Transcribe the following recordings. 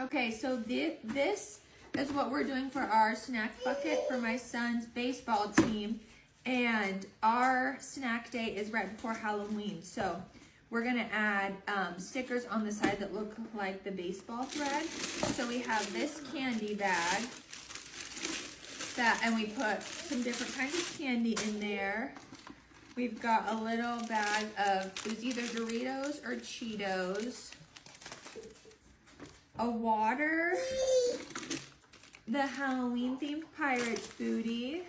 Okay, so this is what we're doing for our snack bucket for my son's baseball team. And our snack day is right before Halloween. So we're gonna add stickers on the side that look like the baseball thread. So we have this candy bag and we put some different kinds of candy in there. We've got a little bag of, it was either Doritos or Cheetos. A water, the Halloween themed Pirates booty,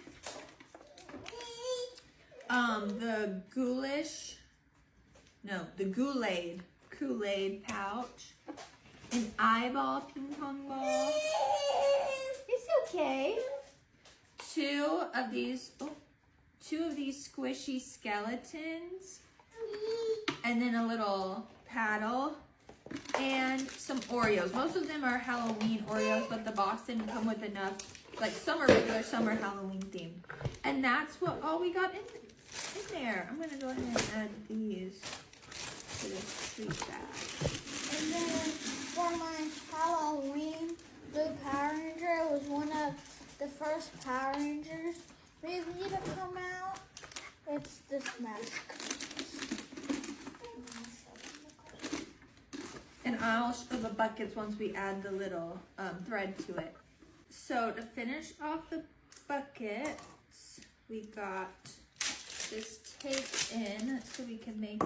the Kool-Aid pouch, an eyeball ping pong ball. It's okay. Two of these squishy skeletons, and then a little paddle. And some Oreos. Most of them are Halloween Oreos, but the box didn't come with enough. Like some are regular, some are Halloween themed. And that's what all we got in there. I'm gonna go ahead and add these to this treat bag. And then for my Halloween, the Power Ranger was one of the first Power Rangers maybe to come out. It's this mask. And I'll show the buckets once we add the little thread to it. So to finish off the buckets, we got this taped in so we can make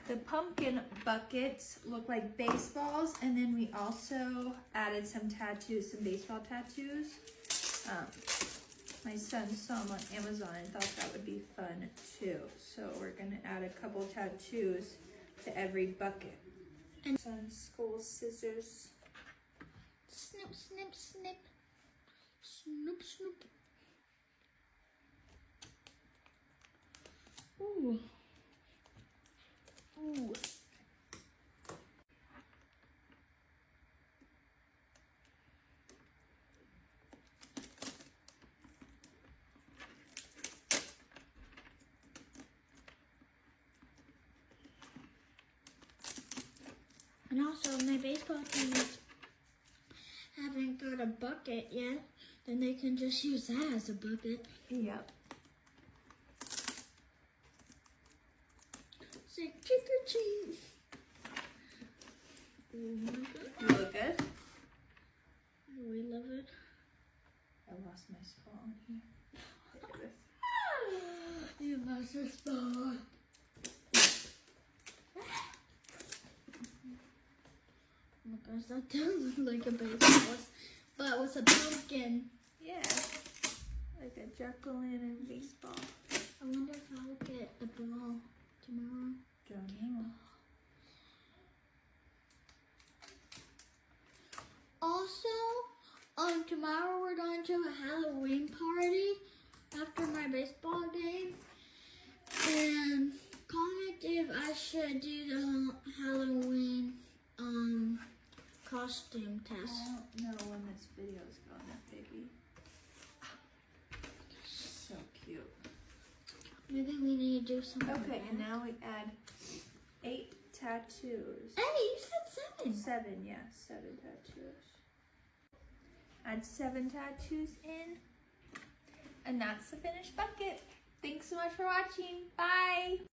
the pumpkin buckets look like baseballs. And then we also added some tattoos, some baseball tattoos. My son saw them on Amazon and thought that would be fun too. So we're gonna add a couple tattoos to every bucket. And son's school scissors. Snip, snip, snip. Snoop, snoop. Ooh. Ooh. And also, my baseball teams haven't got a bucket yet, then they can just use that as a bucket. Yep. Say trick or treat. Oh my God. You look good. I really love it. I lost my spawn here. Look at this. You lost your spot. Oh my gosh, that does look like a baseball, but with a pumpkin. Yeah. Like a jack-o'-lantern baseball. I wonder if I'll get a ball tomorrow. Don't know. Also, tomorrow we're going to a Halloween party after my baseball game. And comment if I should do the Halloween costume test. I don't know when this video is going up, baby. So cute. Maybe we need to do something. Okay, and now we add 8 tattoos. Hey, you said 7. 7, yeah, 7 tattoos. Add 7 tattoos in. And that's the finished bucket. Thanks so much for watching. Bye.